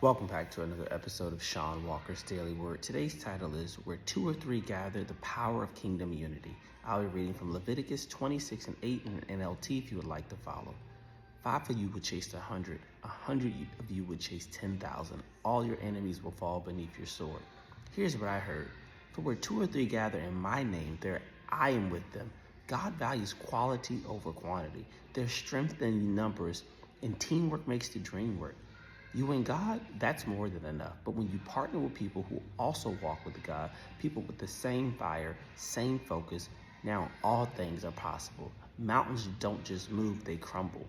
Welcome back to another episode of Sean Walker's Daily Word. Today's title is Where Two or Three Gather, the Power of Kingdom Unity. I'll be reading from Leviticus 26:8 in an NLT if you would like to follow. 5 of you would chase 100. 100 of you would chase 10,000. All your enemies will fall beneath your sword. Here's what I heard. For where 2 or 3 gather in my name, there I am with them. God values quality over quantity. There's strength in numbers, and teamwork makes the dream work. You and God, that's more than enough. But when you partner with people who also walk with God, people with the same fire, same focus, now all things are possible. Mountains don't just move, they crumble.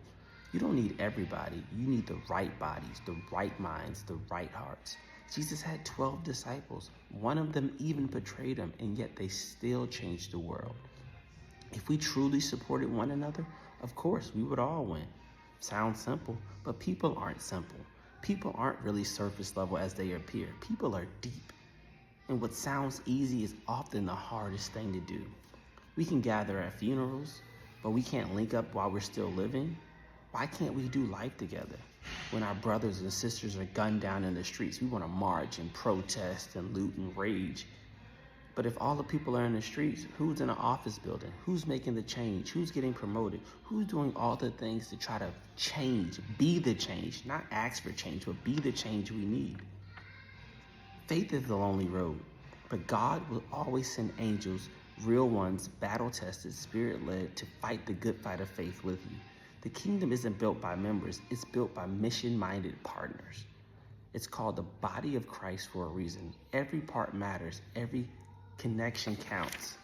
You don't need everybody. You need the right bodies, the right minds, the right hearts. Jesus had 12 disciples. One of them even betrayed him, and yet they still changed the world. If we truly supported one another, of course, we would all win. Sounds simple, but people aren't simple. People aren't really surface level as they appear. People are deep. And what sounds easy is often the hardest thing to do. We can gather at funerals, but we can't link up while we're still living. Why can't we do life together? When our brothers and sisters are gunned down in the streets, we want to march and protest and loot and rage. But if all the people are in the streets, who's in an office building? Who's making the change? Who's getting promoted? Who's doing all the things to try to change, be the change, not ask for change, but be the change we need? Faith is the lonely road, but God will always send angels, real ones, battle-tested, spirit-led, to fight the good fight of faith with you. The kingdom isn't built by members, it's built by mission-minded partners. It's called the body of Christ for a reason. Every part matters, every connection counts.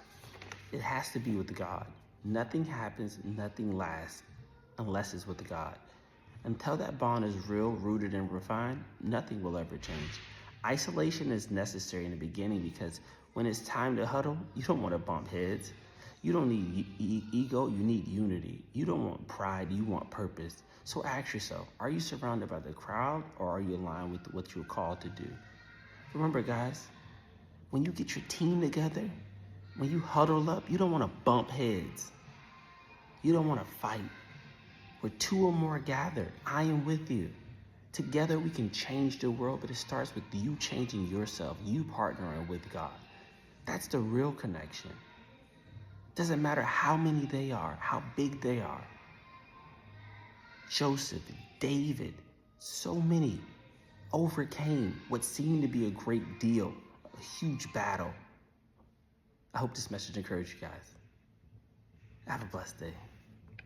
It has to be with God. Nothing happens, nothing lasts unless it's with God. Until that bond is real, rooted, and refined, nothing will ever change. Isolation is necessary in the beginning because when it's time to huddle, you don't want to bump heads. You don't need ego, you need unity. You don't want pride, you want purpose. So ask yourself, are you surrounded by the crowd or are you aligned with what you're called to do? Remember, guys, when you get your team together, when you huddle up, you don't want to bump heads. You don't want to fight. Where 2 or more gather, I am with you. Together we can change the world, but it starts with you changing yourself, you partnering with God. That's the real connection. Doesn't matter how many they are, how big they are. Joseph, David, so many overcame what seemed to be a great deal, a huge battle. I hope this message encouraged you guys. Have a blessed day.